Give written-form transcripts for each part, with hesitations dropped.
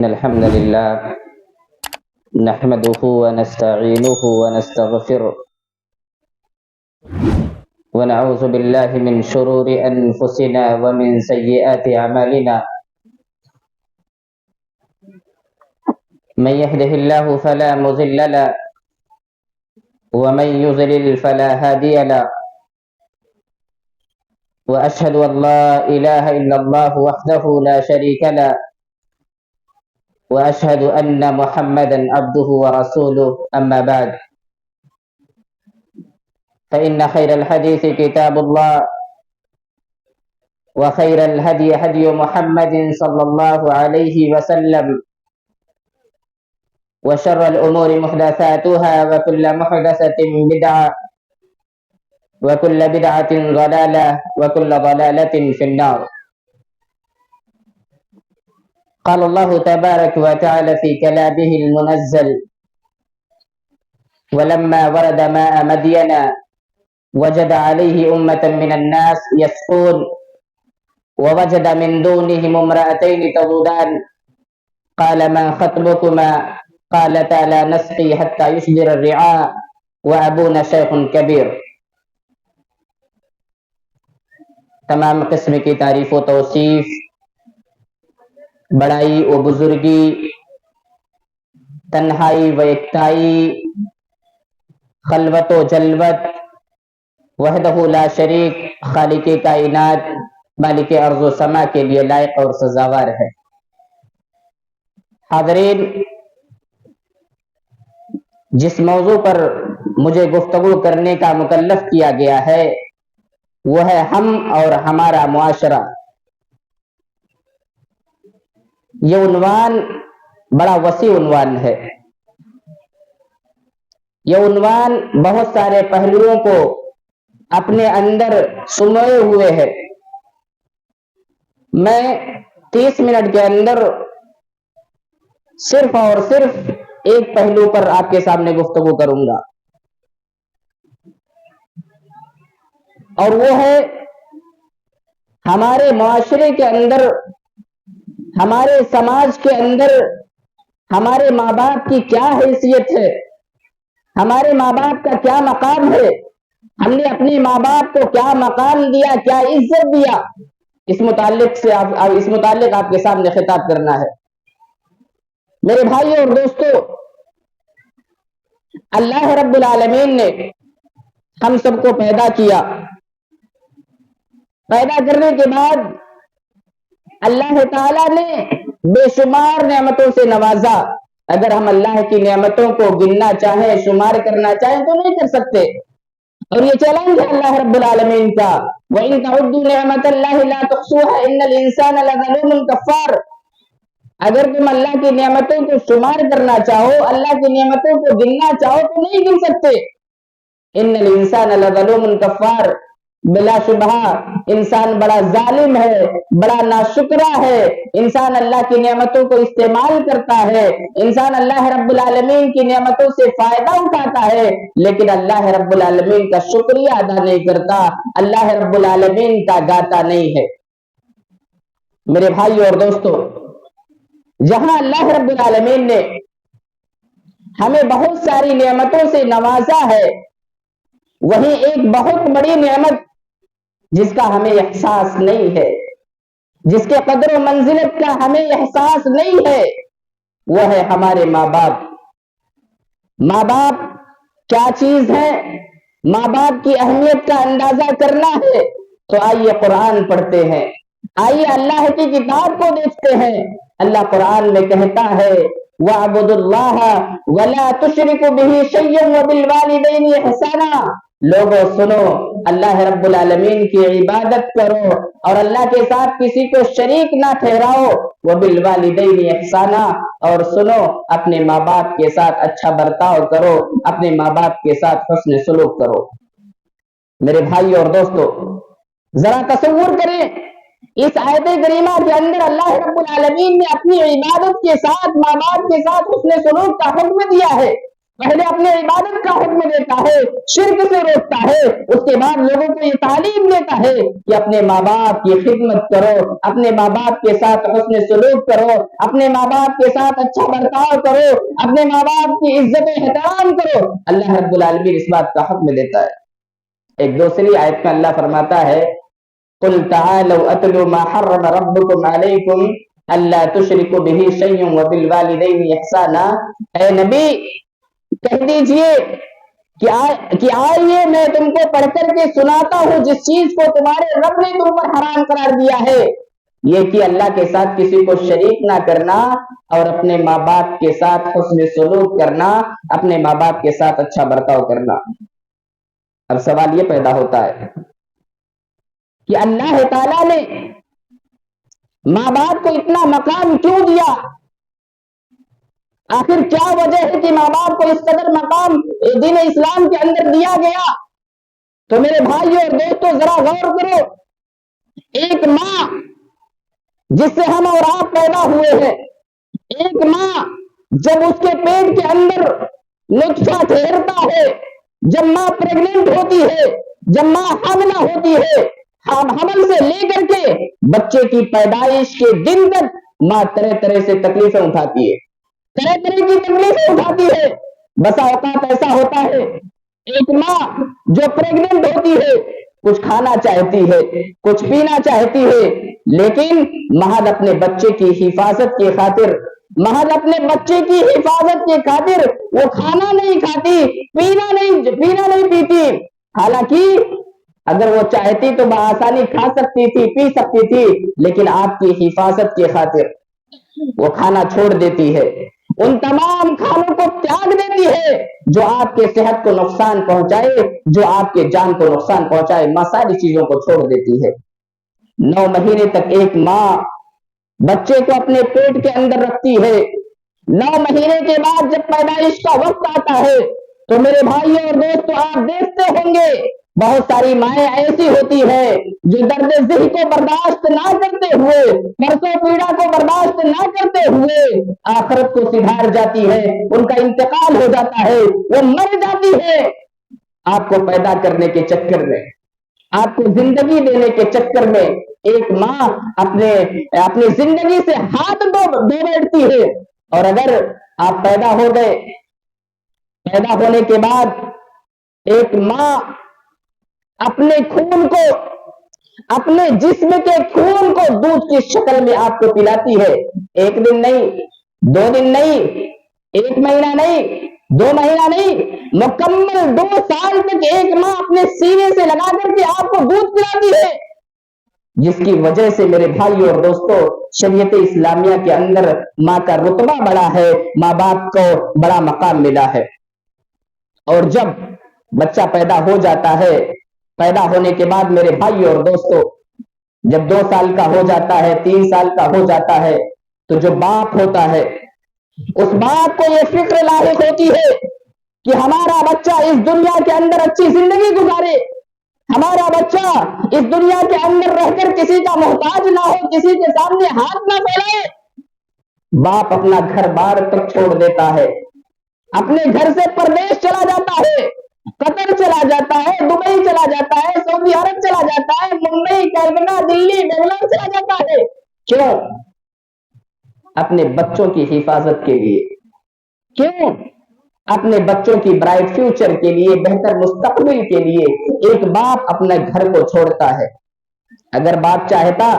الحمد لله نحمده ونستعينه ونستغفره ونعوذ بالله من شرور أنفسنا ومن سيئات أعمالنا من يهده الله فلا مضل له ومن يضلل فلا هادي له وأشهد أن لا إله إلا الله وحده لا شريك له وأشهد أن محمدا عبده ورسوله أما بعد فإن خير الحديث كتاب الله وخير الهدي هدي محمد صلى الله عليه وسلم وشر الأمور محدثاتها وكل محدثة بدعة وكل بدعة ضلالة وكل ضلالة في النار. قال الله تبارك وتعالى في كلامه المنزل: ولما ورد ماء مدين وجد عليه أمة من الناس يسقون ووجد من دونهم امرأتين تذودان قال ما خطبكما قالتا لا نسقي حتى يصدر الرعاء وأبونا شيخ كبير. تمام قسم کی تعریف و توصیف، بڑائی و بزرگی، تنہائی و یکتائی، خلوت و جلوت، وحدہ لا شریک، خالق کائنات، مالک ارض و سما کے لیے لائق اور سزاوار ہے. حاضرین، جس موضوع پر مجھے گفتگو کرنے کا مکلف کیا گیا ہے وہ ہے ہم اور ہمارا معاشرہ. یہ عنوان بڑا وسیع عنوان ہے. یہ عنوان بہت سارے پہلوؤں کو اپنے اندر سموئے ہوئے ہے. میں 30 منٹ کے اندر صرف اور صرف ایک پہلو پر آپ کے سامنے گفتگو کروں گا، اور وہ ہے ہمارے معاشرے کے اندر، ہمارے سماج کے اندر ہمارے ماں باپ کی کیا حیثیت ہے، ہمارے ماں باپ کا کیا مقام ہے، ہم نے اپنے ماں باپ کو کیا مقام دیا، کیا عزت دیا. اس متعلق آپ کے سامنے خطاب کرنا ہے. میرے بھائی اور دوستو، اللہ رب العالمین نے ہم سب کو پیدا کیا. پیدا کرنے کے بعد اللہ تعالیٰ نے بے شمار نعمتوں سے نوازا. اگر ہم اللہ کی نعمتوں کو گننا چاہیں، شمار کرنا چاہیں تو نہیں کر سکتے، اور یہ چیلنج ہے اللہ رب العالمین کا. وَإِن تَعُدُّوا نِعْمَةَ اللَّهِ لَا تُحْصُوهَا إِنَّ الْإِنسَانَ لَظَلُومٌ كَفَّارٌ. اگر تم اللہ کی نعمتوں کو شمار کرنا چاہو، اللہ کی نعمتوں کو گننا چاہو تو نہیں گن سکتے. إِنَّ الْإِنسَانَ لَظَلُومٌ كَفَّارٌ. بلا شبہ انسان بڑا ظالم ہے، بڑا ناشکرا ہے. انسان اللہ کی نعمتوں کو استعمال کرتا ہے، انسان اللہ رب العالمین کی نعمتوں سے فائدہ اٹھاتا ہے، لیکن اللہ رب العالمین کا شکریہ ادا نہیں کرتا، اللہ رب العالمین کا گاتا نہیں ہے. میرے بھائی اور دوستو، جہاں اللہ رب العالمین نے ہمیں بہت ساری نعمتوں سے نوازا ہے، وہیں ایک بہت بڑی نعمت جس کا ہمیں احساس نہیں ہے، جس کے قدر و منزلت کا ہمیں احساس نہیں ہے، وہ ہے ہمارے ماں باپ. ماں باپ کیا چیز ہے؟ ماں باپ کی اہمیت کا اندازہ کرنا ہے تو آئیے قرآن پڑھتے ہیں، آئیے اللہ کی کتاب کو دیکھتے ہیں. اللہ قرآن میں کہتا ہے: وَاعْبُدُوا اللَّهَ وَلَا تُشْرِكُوا بِهِ شَيْئًا وَبِالْوَالِدَيْنِ إِحْسَانًا. لوگوں سنو، اللہ رب العالمین کی عبادت کرو اور اللہ کے ساتھ کسی کو شریک نہ ٹھہراؤ. وَبِالْوَالِدَيْنِ إِحْسَانًا. اور سنو، اپنے ماں باپ کے ساتھ اچھا برتاؤ کرو، اپنے ماں باپ کے ساتھ حسن سلوک کرو. میرے بھائی اور دوستو، ذرا تصور کریں، اس آیت کریمہ کے اندر اللہ رب العالمین نے اپنی عبادت کے ساتھ ماں باپ کے ساتھ حسن سلوک کا حکم دیا ہے. پہلے اپنے عبادت کا حکم دیتا ہے، شرک سے روکتا ہے، اس کے بعد لوگوں کو یہ تعلیم دیتا ہے کہ اپنے ماں باپ کی خدمت کرو، اپنے ماں باپ کے ساتھ حسن سلوک کرو، اپنے ماں باپ کے ساتھ اچھا برتاؤ کرو، اپنے ماں باپ کی عزت و احترام کرو۔ اللہ رب العالمین اس بات کا حکم دیتا ہے۔ ایک دوسری آیت میں اللہ فرماتا ہے قل تعالوا اتل ما حرم ربكم عليكم الا تشركوا به شيئا وبالوالدين احسانا، اے نبی کہہ دیجئے کہ آئیے میں تم کو پڑھ کر کے سناتا ہوں جس چیز کو تمہارے رب نے تم پر حرام قرار دیا ہے، یہ کہ اللہ کے ساتھ کسی کو شریک نہ کرنا اور اپنے ماں باپ کے ساتھ حسن سلوک کرنا، اپنے ماں باپ کے ساتھ اچھا برتاؤ کرنا۔ اب سوال یہ پیدا ہوتا ہے کہ اللہ تعالیٰ نے ماں باپ کو اتنا مقام کیوں دیا؟ آخر کیا وجہ ہے کہ ماں باپ کو اس قدر مقام دین اسلام کے اندر دیا گیا؟ تو میرے بھائیوں اور دوستوں ذرا غور کرو، ایک ماں جس سے ہم اور آپ پیدا ہوئے ہیں، ایک ماں جب اس کے پیٹ کے اندر نطفہ ٹھہرتا ہے، جب ماں پریگننٹ ہوتی ہے، جب ماں حاملہ ہوتی ہے، حمل سے لے کر کے بچے کی پیدائش کے دن تک ماں طرح طرح سے تکلیفیں اٹھاتی ہے، طرح طرح کی تکلیفیں اٹھاتی ہے۔ بسا اوقات ایسا ہوتا ہے ایک ماں جو پریگننٹ ہوتی ہے کچھ کھانا چاہتی ہے، کچھ پینا چاہتی ہے، لیکن محض اپنے بچے کی حفاظت کی خاطر، محض اپنے بچے کی حفاظت کی خاطر وہ کھانا نہیں کھاتی، پینا نہیں پیتی۔ حالانکہ اگر وہ چاہتی تو بآسانی کھا سکتی تھی، پی سکتی تھی، لیکن آپ کی حفاظت کی خاطر وہ کھانا چھوڑ دیتی ہے، ان تمام کھانوں کو تیاگ دیتی ہے جو آپ کے صحت کو نقصان پہنچائے، جو آپ کے جان کو نقصان پہنچائے، ماں ساری چیزوں کو چھوڑ دیتی ہے۔ 9 مہینے تک ایک ماں بچے کو اپنے پیٹ کے اندر رکھتی ہے، 9 مہینے کے بعد جب پیدائش کا وقت آتا ہے تو میرے بھائیوں اور دوستوں آپ دیکھتے ہوں گے بہت ساری مائیں ایسی ہوتی ہے جو درد ذہ کو برداشت نہ کرتے ہوئے، پرسوں پیڑا کو برداشت نہ کرتے ہوئے آخرت کو سدھار جاتی ہے، ان کا انتقال ہو جاتا ہے، وہ مر جاتی ہے۔ آپ کو پیدا کرنے کے چکر میں، آپ کو زندگی دینے کے چکر میں ایک ماں اپنی زندگی سے ہاتھ دھو بیٹھتی ہے، اور اگر آپ پیدا ہو گئے، پیدا ہونے کے بعد ایک ماں اپنے خون کو، اپنے جسم کے خون کو دودھ کی شکل میں آپ کو پلاتی ہے، 1 دن نہیں، 2 دن نہیں، 1 مہینہ نہیں، 2 مہینہ نہیں، مکمل 2 سال تک ایک ماں اپنے سینے سے لگا کر کے آپ کو دودھ پلاتی ہے، جس کی وجہ سے میرے بھائی اور دوستوں شریعت اسلامیہ کے اندر ماں کا رتبہ بڑا ہے، ماں باپ کو بڑا مقام ملا ہے۔ اور جب بچہ پیدا ہو جاتا ہے، پیدا ہونے کے بعد میرے بھائی اور دوستوں جب 2 سال کا ہو جاتا ہے، 3 سال کا ہو جاتا ہے، تو جو باپ ہوتا ہے اس باپ کو یہ فکر لاحق ہوتی ہے کہ ہمارا بچہ اس دنیا کے اندر اچھی زندگی گزارے، ہمارا بچہ اس دنیا کے اندر رہ کر کسی کا محتاج نہ ہو، کسی کے سامنے ہاتھ نہ پھیلائے۔ باپ اپنا گھر بار تک چھوڑ دیتا ہے، اپنے گھر سے پردیش چلا جاتا ہے، قطر چلا جاتا ہے، دبئی چلا جاتا ہے، سعودی عرب چلا جاتا ہے، ممبئی، کلکتہ، دلی، بنگلور چلا جاتا ہے۔ کیوں؟ اپنے بچوں کی حفاظت کے لیے، کیوں؟ اپنے بچوں کی برائٹ فیوچر کے لیے، بہتر مستقبل کے لیے ایک باپ اپنے گھر کو چھوڑتا ہے۔ اگر باپ چاہتا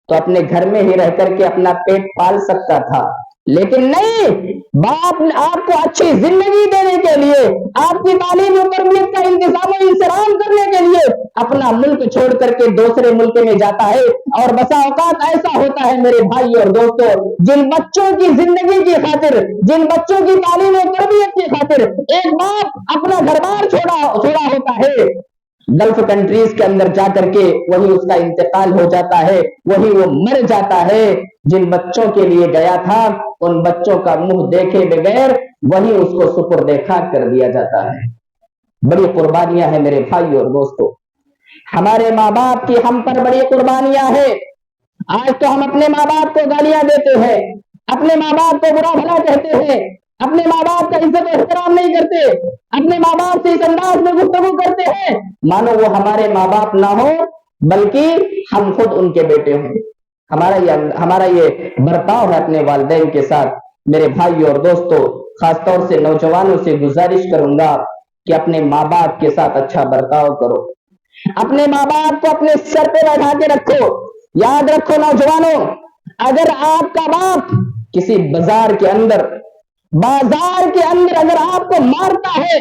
تو اپنے گھر میں ہی رہ کر کے اپنا پیٹ پال سکتا تھا، لیکن نہیں، باپ آپ کو اچھی زندگی دینے کے لیے، آپ کی تعلیم و تربیت کا انتظام و انسرام کرنے کے لیے اپنا ملک چھوڑ کر کے دوسرے ملک میں جاتا ہے۔ اور بسا اوقات ایسا ہوتا ہے میرے بھائی اور دوستوں، جن بچوں کی زندگی کی خاطر، جن بچوں کی تعلیم و تربیت کی خاطر ایک باپ اپنا گھر بار چھوڑا ہوتا ہے، گلف کنٹریز کے اندر جا کر کے وہی اس کا انتقال ہو جاتا ہے، وہی وہ مر جاتا ہے۔ جن بچوں کے لیے گیا تھا ان بچوں کا منہ دیکھے بغیر وہی اس کو سپرد خاک کر دیا جاتا ہے۔ بڑی قربانیاں ہیں میرے بھائی اور دوستوں، ہمارے ماں باپ کی ہم پر بڑی قربانیاں ہیں۔ آج تو ہم اپنے ماں باپ کو گالیاں دیتے ہیں، اپنے ماں باپ کو برا بھلا کہتے ہیں، اپنے ماں باپ کا عزت و احترام نہیں کرتے، اپنے ماں باپ سے اس انداز میں گفتگو کرتے ہیں مانو وہ ہمارے ماں باپ نہ ہو بلکہ ہم خود ان کے بیٹے ہوں۔ ہمارا یہ برتاؤ ہے اپنے والدین کے ساتھ۔ میرے بھائی اور دوستو، خاص طور سے نوجوانوں سے گزارش کروں گا کہ اپنے ماں باپ کے ساتھ اچھا برتاؤ کرو، اپنے ماں باپ کو اپنے سر پہ بیٹھا کے رکھو۔ یاد رکھو نوجوانوں، اگر آپ کا باپ کسی بازار کے اندر اگر آپ کو مارتا ہے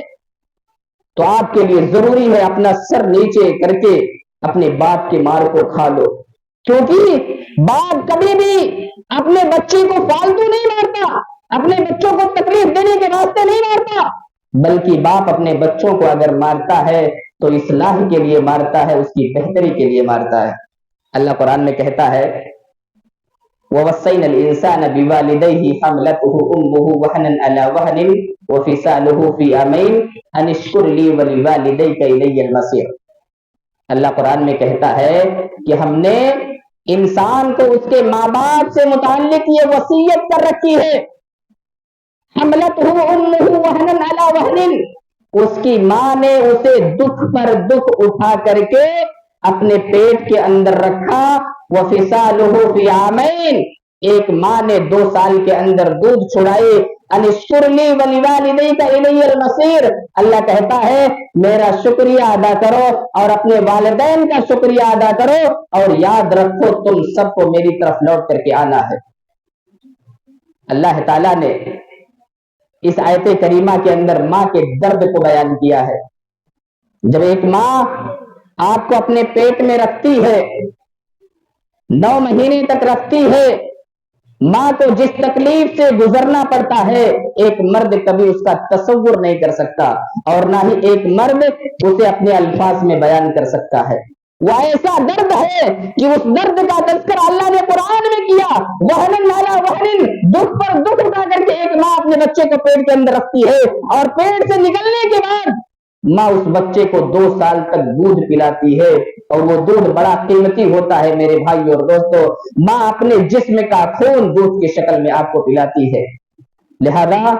تو آپ کے لیے ضروری ہے اپنا سر نیچے کر کے اپنے باپ کے مار کو کھا لو، کیونکہ باپ کبھی بھی اپنے بچے کو فالتو نہیں مارتا، اپنے بچوں کو تکلیف دینے کے واسطے نہیں مارتا، بلکہ باپ اپنے بچوں کو اگر مارتا ہے تو اصلاح کے لیے مارتا ہے، اس کی بہتری کے لیے مارتا ہے۔ اللہ قرآن میں کہتا ہے وَوَصَّيْنَا الْإِنسَانَ بِوَالِدَيْهِ حَمْلَتُهُ أُمُّهُ وَهْنًا عَلَى وَهْنٍ وَفِصَالُهُ فِي عَامَيْنِ أَنِ اشْكُرْ لِي وَلِوَالِدَيْكَ إِلَيَّ الْمَصِيرُ۔ اللہ قرآن میں کہتا ہے کہ ہم نے انسان کو اس کے ماں باپ سے متعلق یہ وصیت کر رکھی ہے، حملتہ امہ وہنا علی وہن، اس کی ماں نے اسے دکھ پر دکھ اٹھا کر کے اپنے پیٹ کے اندر رکھا، وفصالہ فی عامین، ایک ماں نے 2 سال کے اندر دودھ چھڑائے، ان اشکر لی ولوالدیک الی المصیر، اللہ کہتا ہے میرا شکریہ ادا کرو اور اپنے والدین کا شکریہ ادا کرو، اور یاد رکھو تم سب کو میری طرف لوٹ کر کے آنا ہے۔ اللہ تعالیٰ نے اس آیت کریمہ کے اندر ماں کے درد کو بیان کیا ہے۔ جب ایک ماں آپ کو اپنے پیٹ میں رکھتی ہے، 9 مہینے تک رکھتی ہے، ماں کو جس تکلیف سے گزرنا پڑتا ہے ایک مرد کبھی اس کا تصور نہیں کر سکتا، اور نہ ہی ایک مرد اسے اپنے الفاظ میں بیان کر سکتا ہے۔ وہ ایسا درد ہے کہ اس درد کا تذکرہ اللہ نے قرآن میں کیا، وہن علی وہن، دکھ پر دکھ اٹھا کر کے ایک ماں اپنے بچے کو پیٹ کے اندر رکھتی ہے، اور پیٹ سے نکلنے کے بعد ماں اس بچے کو 2 سال تک دودھ پلاتی ہے، اور وہ دودھ بڑا قیمتی ہوتا ہے میرے بھائی اور دوستو۔ ماں اپنے جسم کا خون دودھ کی شکل میں آپ کو پلاتی ہے۔ لہذا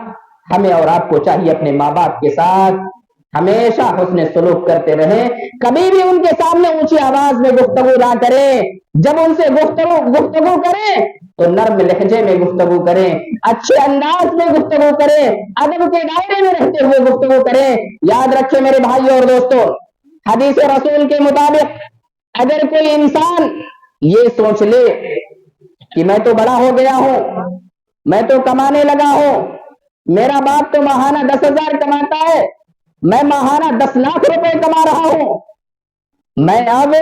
ہمیں اور آپ کو چاہیے اپنے ماں باپ کے ساتھ ہمیشہ حسن سلوک کرتے رہیں، کبھی بھی ان کے سامنے اونچی آواز میں گفتگو نہ کریں، جب ان سے گفتگو کریں تو نرم لہجے میں گفتگو کریں، اچھے انداز میں گفتگو کریں، ادب کے دائرے میں رہتے ہوئے گفتگو کریں۔ یاد رکھیں میرے بھائی اور دوستو، حدیث رسول کے مطابق اگر کوئی انسان یہ سوچ لے کہ میں تو بڑا ہو گیا ہوں، میں تو کمانے لگا ہوں، میرا باپ تو ماہانہ 10,000 کماتا ہے، میں ماہانہ 10 لاکھ روپے کما رہا ہوں، میں اب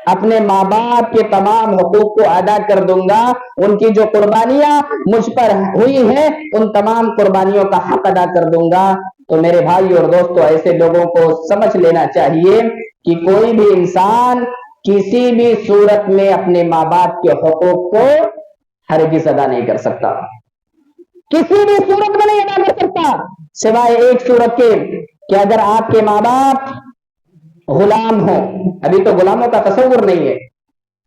اپنے ماں باپ کے تمام حقوق کو ادا کر دوں گا، ان کی جو قربانیاں مجھ پر ہوئی ہیں ان تمام قربانیوں کا حق ادا کر دوں گا۔ تو میرے بھائی اور دوستو، ایسے لوگوں کو سمجھ لینا چاہیے کہ کوئی بھی انسان کسی بھی صورت میں اپنے ماں باپ کے حقوق کو ہرگز ادا نہیں کر سکتا، کسی بھی صورت میں نہیں ادا کر سکتا، سوائے ایک صورت کے کہ اگر آپ کے ماں باپ غلام ہوں۔ ابھی تو غلاموں کا تصور نہیں ہے،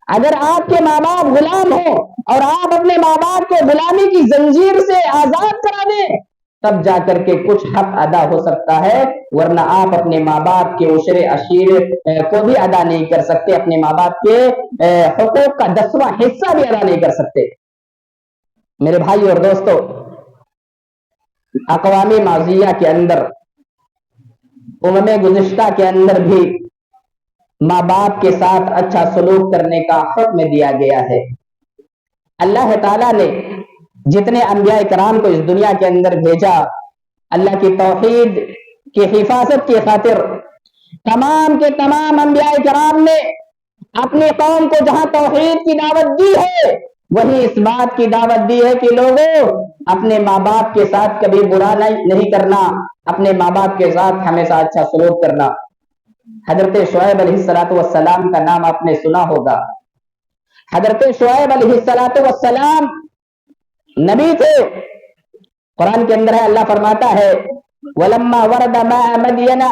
اگر آپ کے ماں باپ غلام ہوں اور آپ اپنے ماں باپ کو غلامی کی زنجیر سے آزاد کرا دیں تب جا کر کے کچھ حق ادا ہو سکتا ہے، ورنہ آپ اپنے ماں باپ کے عشر عشیر کو بھی ادا نہیں کر سکتے، اپنے ماں باپ کے حقوق کا 10واں حصہ بھی ادا نہیں کر سکتے۔ میرے بھائی اور دوستو، اقوام ماضیہ کے اندر، گزشتہ کے اندر بھی ماں باپ کے ساتھ اچھا سلوک کرنے کا حکم دیا گیا ہے۔ اللہ تعالیٰ نے جتنے انبیاء کرام کو اس دنیا کے اندر بھیجا، اللہ کی توحید کی حفاظت کی خاطر تمام کے تمام انبیاء کرام نے اپنی قوم کو جہاں توحید کی دعوت دی ہے وہیں اس بات کی دعوت دی ہے کہ لوگوں اپنے ماں باپ کے ساتھ کبھی برا نہیں کرنا، اپنے ماں باپ کے ساتھ ہمیشہ اچھا سلوک کرنا۔ حضرت شعیب علیہ السلام کا نام آپ نے سنا ہوگا۔ حضرت شعیب علیہ السلام نبی تھے، قرآن کے اندر ہے، اللہ فرماتا ہے وَلَمَّا وَرَدَ مَاءَ مَدْيَنَ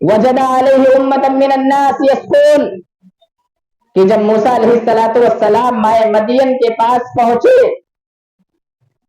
وَجَدَ عَلَيْهِ أُمَّةً مِّنَ النَّاسِ يَسْقُونَ، کہ جب موسیٰ علیہ السلام مائے مدین کے پاس پہنچے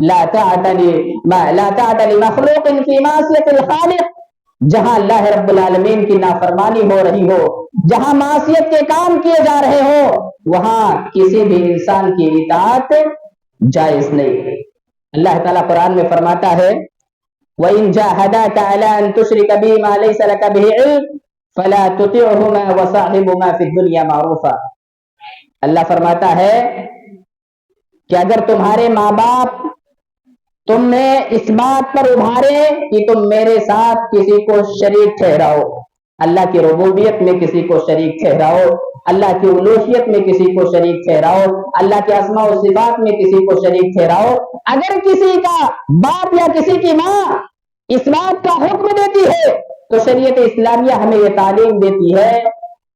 لا طاعت لمخلوق فی معصیت الخالق. جہاں اللہ رب العالمین کی نافرمانی ہو رہی ہو، جہاں معصیت کے کام کیے جا رہے ہو، وہاں کسی بھی انسان کی اطاعت جائز نہیں. اللہ تعالیٰ قرآن میں فرماتا ہے وَإِن جَاهَدَاكَ عَلَىٰ أَن تُشْرِكَ بِي مَا لَيْسَ لَكَ بِهِ عِلْمٌ فَلَا تُطِعْهُمَا وَصَاحِبْهُمَا فِي الدُّنْيَا مَعْرُوفًا. اللہ فرماتا ہے کہ اگر تمہارے ماں باپ تم نے اس بات پر ابھارے کہ تم میرے ساتھ کسی کو شریک ٹھہراؤ، اللہ کی ربوبیت میں کسی کو شریک ٹھہراؤ، اللہ کی الوہیت میں کسی کو شریک ٹھہراؤ، اللہ کے اسماء و صفات میں کسی کو شریک ٹھہراؤ، اگر کسی کا باپ یا کسی کی ماں اس بات کا حکم دیتی ہے تو شریعت اسلامیہ ہمیں یہ تعلیم دیتی ہے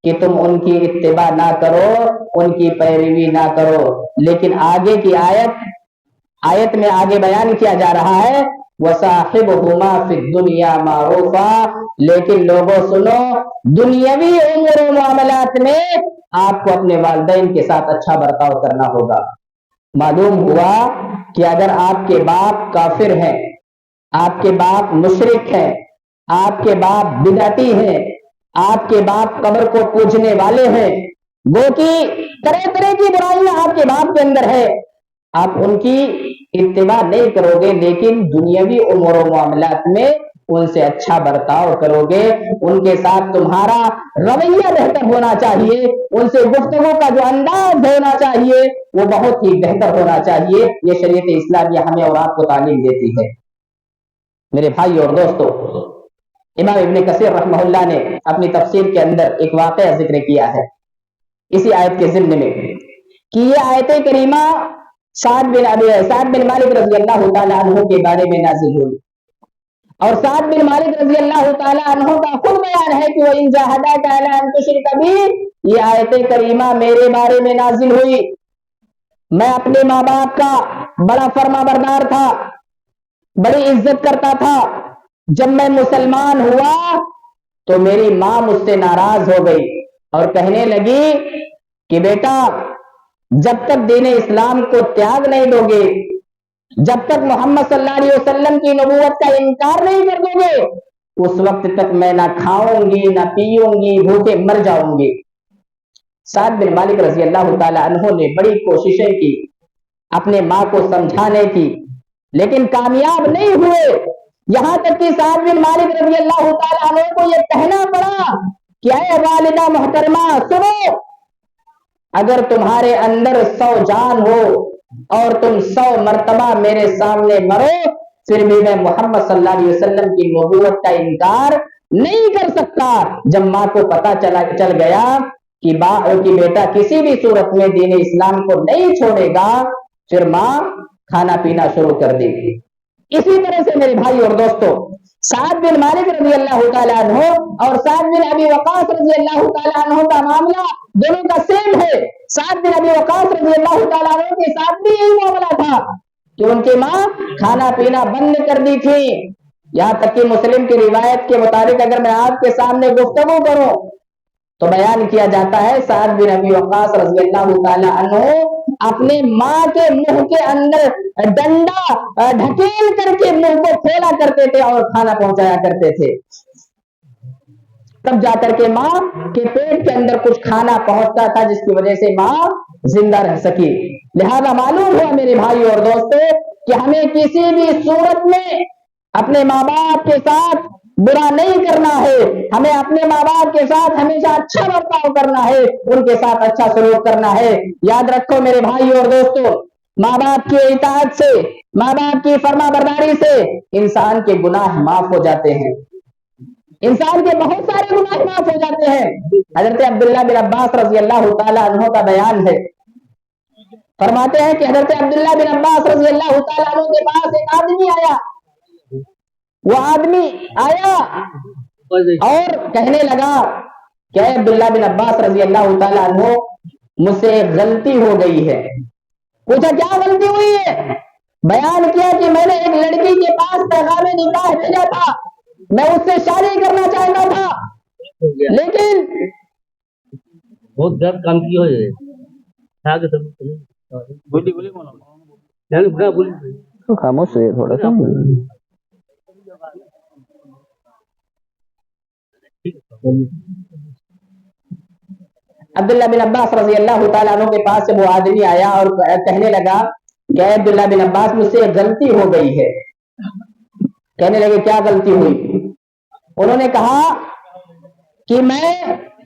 کہ تم ان کی اتباع نہ کرو، ان کی پیروی نہ کرو. لیکن آگے کی آیت میں آگے بیان کیا جا رہا ہے وَصَاحِبْهُمَا فِي الدُّنْيَا مَعْرُوفًا. لیکن لوگوں سنو، دنیاوی امور و معاملات میں آپ کو اپنے والدین کے ساتھ اچھا برتاؤ کرنا ہوگا. معلوم ہوا کہ اگر آپ کے باپ کافر ہیں، آپ کے باپ مشرک ہیں، آپ کے باپ بدعتی ہیں، آپ کے باپ قبر کو پوجنے والے ہیں، وہ کی طرح طرح کی برائیاں آپ کے باپ کے اندر ہے، آپ ان کی اتباع نہیں کرو گے، لیکن دنیاوی امور و معاملات میں ان سے اچھا برتاؤ کرو گے، ان کے ساتھ تمہارا رویہ بہتر ہونا چاہیے، ان سے گفتگو کا جو انداز ہونا چاہیے وہ بہت ہی بہتر ہونا چاہیے. یہ شریعت اسلامیہ ہمیں اور آپ کو تعلیم دیتی ہے. میرے بھائی اور دوستو، امام ابن کثیر رحمہ اللہ نے اپنی تفسیر کے اندر ایک واقعہ ذکر کیا ہے اسی آیت کے ضمن میں کہ یہ آیت کریمہ سعد بن مالک رضی اللہ تعالی عنہ کے بارے میں نازل ہوئی، اور سعد بن مالک رضی اللہ تعالی عنہ کا خود بیان ہے کہ وَإِن جَاهَدَاكَ عَلَىٰ أَن تُشْرِكَ بِي، یہ آیت کریمہ میرے بارے میں نازل ہوئی. میں اپنے ماں باپ کا بڑا فرما بردار تھا، بڑی عزت کرتا تھا. جب میں مسلمان ہوا تو میری ماں مجھ سے ناراض ہو گئی اور کہنے لگی کہ بیٹا جب تک دین اسلام کو تیاگ نہیں دو گے، جب تک محمد صلی اللہ علیہ وسلم کی نبوت کا انکار نہیں کر دو گے، اس وقت تک میں نہ کھاؤں گی نہ پیوں گی، بھوکے مر جاؤں گی. سعد بن مالک رضی اللہ تعالی عنہ نے بڑی کوششیں کی اپنے ماں کو سمجھانے کی، لیکن کامیاب نہیں ہوئے. یہاں تک کہ سعد بن مالک رضی اللہ تعالی عنہ کو یہ کہنا پڑا کہ اے والدہ محترمہ سنو، اگر تمہارے اندر 100 جان ہو اور تم 100 مرتبہ میرے سامنے مرو، پھر بھی میں محمد صلی اللہ علیہ وسلم کی نبوت کا انکار نہیں کر سکتا. جب ماں کو پتا چل گیا کہ بیٹا کسی بھی صورت میں دین اسلام کو نہیں چھوڑے گا، پھر ماں کھانا پینا شروع کر دے گی. اسی طرح سے میرے بھائی اور دوستو، سعد بن مالک رضی اللہ تعالیٰ عنہ اور سعد بن ابی وقاص رضی اللہ تعالیٰ عنہ کا معاملہ دونوں کا سیم ہے. سعد بن ابی وقاص رضی اللہ تعالیٰ عنہ کے ساتھ بھی یہی معاملہ تھا کہ ان کی ماں کھانا پینا بند کر دی تھی. یہاں تک کہ مسلم کی روایت کے مطابق اگر میں آپ کے سامنے گفتگو کروں تو بیان کیا جاتا ہے سعد بن ابی وقاص رضی اللہ تعالی عنہ اپنے ماں کے منہ کے اندر ڈنڈا ڈھکیل کر کے منہ کو کھولا کرتے تھے اور کھانا پہنچایا کرتے تھے، تب جا کر کے ماں کے پیٹ کے اندر کچھ کھانا پہنچتا تھا جس کی وجہ سے ماں زندہ رہ سکی. لہذا معلوم ہوا میرے بھائی اور دوستو کہ ہمیں کسی بھی صورت میں اپنے ماں باپ کے ساتھ برا نہیں کرنا ہے، ہمیں اپنے ماں باپ کے ساتھ ہمیشہ اچھا برتاؤ کرنا ہے، ان کے ساتھ اچھا سلوک کرنا ہے. یاد رکھو میرے بھائی اور دوستو، ماں باپ کی اطاعت سے، ماں باپ کی فرما برداری سے انسان کے گناہ معاف ہو جاتے ہیں، انسان کے بہت سارے گناہ معاف ہو جاتے ہیں. حضرت عبداللہ بن عباس رضی اللہ تعالی عنہ کا بیان ہے، فرماتے ہیں کہ حضرت عبداللہ بن عباس رضی اللہ تعالی عنہ کے پاس ایک آدمی آیا. وہ آدمی آیا اور کہنے لگا کہ اے عبداللہ بن عباس رضی اللہ تعالی عنہ، مجھ سے ایک غلطی ہو گئی ہے. پوچھا کیا غلطی ہوئی ہے؟ بیان کیا کہ میں نے ایک لڑکی کے پاس پیغام نکاح بھیجا تھا، میں اس سے شادی کرنا چاہتا تھا، لیکن بہت غلط کام کی ہو جائے تو خاموش رہیے تھوڑا سا. عبداللہ بن عباس رضی اللہ تعالیٰ عنہ کے پاس سے وہ آدمی آیا اور کہنے لگا کہ عبداللہ بن عباس مجھ سے ایک غلطی ہو گئی ہے. کہنے لگے کیا غلطی ہوئی؟ انہوں نے کہا کہ میں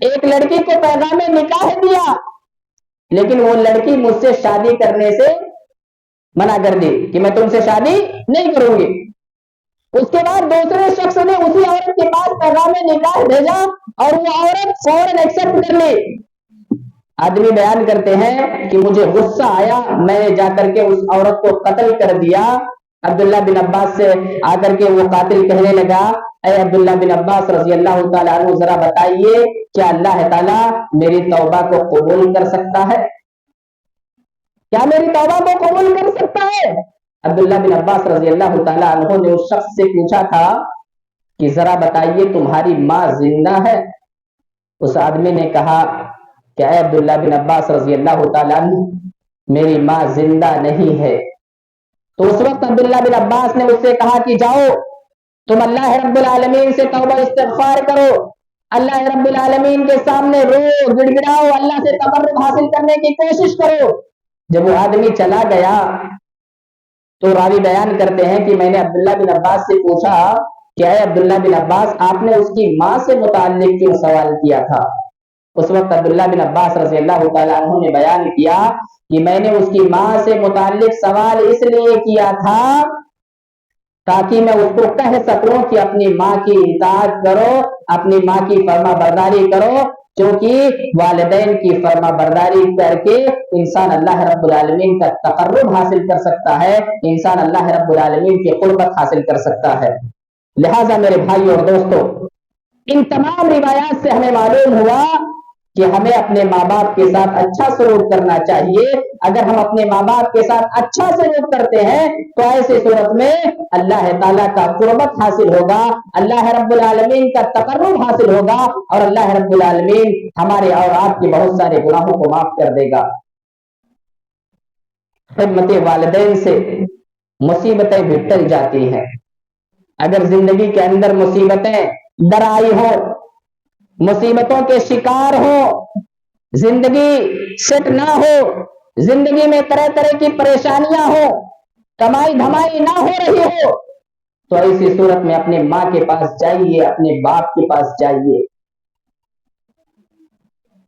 ایک لڑکی کو پیغام نکاح دیا لیکن وہ لڑکی مجھ سے شادی کرنے سے منع کر دی کہ میں تم سے شادی نہیں کروں گی. اس کے بعد دوسرے شخص نے اسی عورت کے پاس پیغام نکاح بھیجا اور وہ عورت فوراً ایکسپٹ کر لی. آدمی بیان کرتے ہیں کہ مجھے غصہ آیا, میں نے جا کر کے اس عورت کو قتل کر دیا. عبداللہ بن عباس سے آ کر کے وہ قاتل کہنے لگا اے عبداللہ بن عباس رضی اللہ تعالیٰ عنہ ذرا بتائیے کیا اللہ تعالیٰ میری توبہ کو قبول کر سکتا ہے؟ کیا میری توبہ کو قبول کر سکتا ہے؟ عبداللہ بن عباس رضی اللہ تعالیٰ عنہ نے اس شخص سے پوچھا تھا کہ ذرا بتائیے تمہاری ماں زندہ ہے؟ اس آدمی نے کہا کہ اے عبداللہ بن عباس رضی اللہ تعالیٰ عنہ میری ماں زندہ نہیں ہے. تو اس وقت عبداللہ بن عباس نے اس سے کہا کہ جاؤ تم اللہ رب العالمین سے توبہ استغفار کرو, اللہ رب العالمین کے سامنے رو گڑ گڑاؤ, اللہ سے تقرب حاصل کرنے کی کوشش کرو. جب وہ آدمی چلا گیا تو راوی بیان کرتے ہیں کہ میں نے عبداللہ بن عباس سے پوچھا کہ اے عبداللہ بن عباس آپ نے اس کی ماں سے متعلق کیوں سوال کیا تھا؟ اس وقت عبداللہ بن عباس رضی اللہ تعالیٰ عنہ نے بیان کیا کہ میں نے اس کی ماں سے متعلق سوال اس لیے کیا تھا تاکہ میں اس کو کہہ سکوں کہ اپنی ماں کی اطاعت کرو, اپنی ماں کی فرما برداری کرو, کیونکہ والدین کی فرما برداری کر کے انسان اللہ رب العالمین کا تقرب حاصل کر سکتا ہے, انسان اللہ رب العالمین کی قربت حاصل کر سکتا ہے. لہذا میرے بھائی اور دوستو, ان تمام روایات سے ہمیں معلوم ہوا کہ ہمیں اپنے ماں باپ کے ساتھ اچھا سلوک کرنا چاہیے. اگر ہم اپنے ماں باپ کے ساتھ اچھا سلوک کرتے ہیں تو ایسی صورت میں اللہ تعالیٰ کا قربت حاصل ہوگا, اللہ رب العالمین کا تقرب حاصل ہوگا اور اللہ رب العالمین ہمارے اور آپ کے بہت سارے گناہوں کو معاف کر دے گا. خدمت والدین سے مصیبتیں بھی ٹل جاتی ہیں. اگر زندگی کے اندر مصیبتیں در آئی ہو, مصیبتوں کے شکار ہو, زندگی سیٹ نہ ہو, زندگی میں طرح طرح کی پریشانیاں ہو, کمائی دھمائی نہ ہو رہی ہو, تو ایسی صورت میں اپنے ماں کے پاس جائیے, اپنے باپ کے پاس جائیے,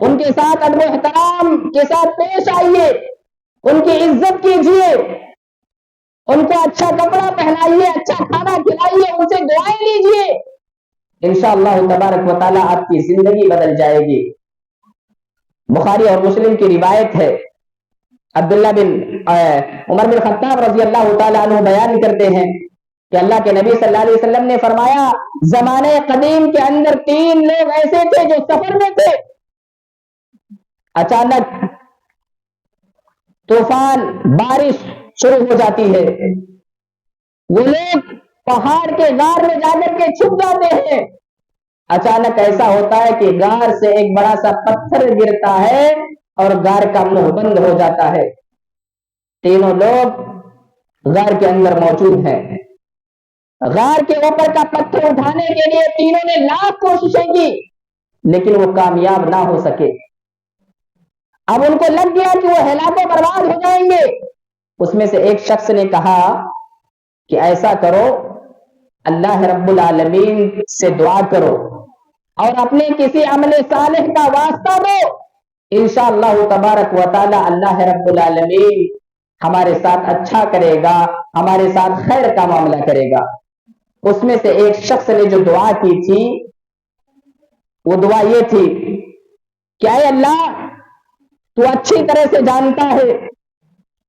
ان کے ساتھ ادب و احترام کے ساتھ پیش آئیے, ان کی عزت کیجیے, ان کو اچھا کپڑا پہنائیے, اچھا کھانا کھلائیے, ان سے دعائیں لیجیے. انشاءاللہ تبارک و تعالی آپ کی زندگی بدل جائے گی. بخاری اور مسلم کی روایت ہے, عبداللہ بن عمر بن خطاب رضی اللہ تعالیٰ عنہ بیان کرتے ہیں کہ اللہ کے نبی صلی اللہ علیہ وسلم نے فرمایا زمانے قدیم کے اندر 3 لوگ ایسے تھے جو سفر میں تھے, اچانک طوفان بارش شروع ہو جاتی ہے, وہ لوگ پہاڑ کے غار میں جا کر کے چھپ جاتے ہیں. اچانک ایسا ہوتا ہے کہ غار سے ایک بڑا سا پتھر گرتا ہے اور غار کا منہ بند ہو جاتا ہے. تینوں لوگ غار کے اندر موجود ہیں. غار کے اوپر کا پتھر اٹھانے کے لیے تینوں نے لاکھ کوششیں کی لیکن وہ کامیاب نہ ہو سکے. اب ان کو لگ گیا کہ وہ ہلاک و برباد ہو جائیں گے. اس میں سے ایک شخص نے کہا کہ ایسا کرو, اللہ رب العالمین سے دعا کرو اور اپنے کسی عمل صالح کا واسطہ دو, انشاءاللہ تبارک و تعالی اللہ رب العالمین ہمارے ساتھ اچھا کرے گا, ہمارے ساتھ خیر کا معاملہ کرے گا. اس میں سے ایک شخص نے جو دعا کی تھی وہ دعا یہ تھی کہ اے اللہ تو اچھی طرح سے جانتا ہے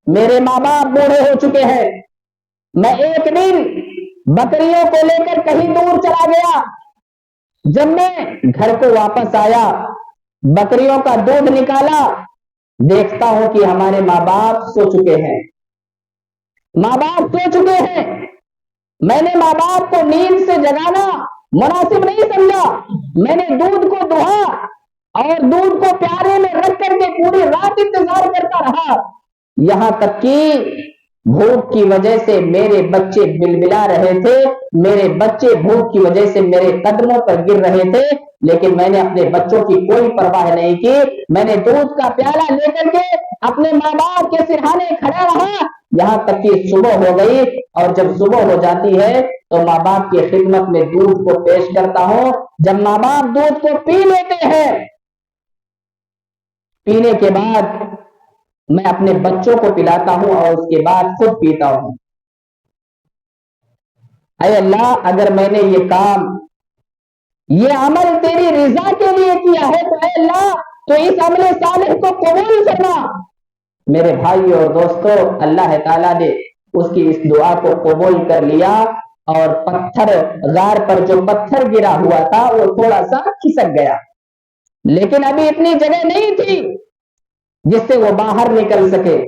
میرے ماں باپ بوڑھے ہو چکے ہیں, میں ایک دن بکریوں کو لے کر کہیں دور چلا گیا, جب میں گھر کو واپس آیا بکریوں کا دودھ نکالا, دیکھتا ہوں کہ ہمارے ماں باپ سو چکے ہیں, ماں باپ سو چکے ہیں. میں نے ماں باپ کو نیند سے جگانا مناسب نہیں سمجھا, میں نے دودھ کو دہا اور دودھ کو پیالے میں رکھ کر کے پوری رات انتظار کرتا رہا, یہاں تک کہ بھوک کی وجہ سے میرے بچے بلبلا رہے تھے، میرے بچے بھوک کی وجہ سے میرے قدموں پر گر رہے تھے، لیکن میں نے اپنے بچوں کی کوئی پرواہ نہیں کی. میں نے دودھ کا پیالہ لے کر کے اپنے ماں باپ کے سرہانے کھڑا رہا یہاں تک کہ صبح ہو گئی. اور جب صبح ہو جاتی ہے تو ماں باپ کی خدمت میں دودھ کو پیش کرتا ہوں. جب ماں باپ دودھ کو پی لیتے ہیں، پینے کے بعد میں اپنے بچوں کو پلاتا ہوں اور اس کے بعد خود پیتا ہوں. اے اللہ، اگر میں نے یہ کام، یہ عمل تیری رضا کے لیے کیا ہے تو اے اللہ تو اس عمل صالح کو قبول کرنا. میرے بھائی اور دوستو، اللہ تعالیٰ نے اس کی اس دعا کو قبول کر لیا اور پتھر، غار پر جو پتھر گرا ہوا تھا وہ تھوڑا سا کھسک گیا، لیکن ابھی اتنی جگہ نہیں تھی جس سے وہ باہر نکل سکے.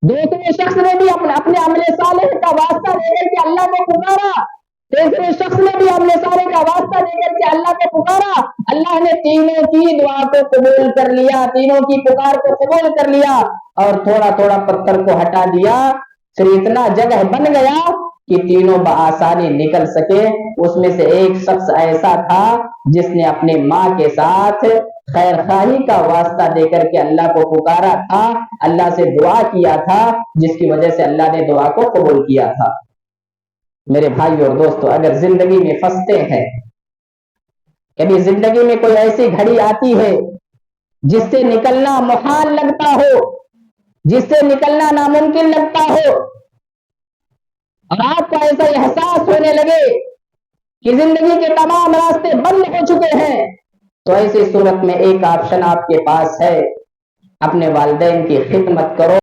دوسرے شخص نے بھی اپنے عمل صالح کا واسطہ دے کر کے اللہ کو پکارا. تیسرے شخص نے بھی عمل صالح کا واسطہ دے کر کے اللہ کو پکارا. اللہ نے تینوں کی دعا کو قبول کر لیا، تینوں کی پکار کو قبول کر لیا اور تھوڑا تھوڑا پتھر کو ہٹا دیا. پھر اتنا جگہ بن گیا کہ تینوں بآسانی نکل سکے. اس میں سے ایک شخص ایسا تھا جس نے اپنے ماں کے ساتھ خیر خواہی کا واسطہ دے کر کے اللہ کو پکارا تھا، اللہ سے دعا کیا تھا، جس کی وجہ سے اللہ نے دعا کو قبول کیا تھا. میرے بھائی اور دوستو، اگر زندگی میں پھنستے ہیں، کبھی زندگی میں کوئی ایسی گھڑی آتی ہے جس سے نکلنا محال لگتا ہو، جس سے نکلنا ناممکن لگتا ہو، اور آپ کو ایسا احساس ہونے لگے کہ زندگی کے تمام راستے بند ہو چکے ہیں، تو ایسی صورت میں ایک آپشن آپ کے پاس ہے، اپنے والدین کی خدمت کرو.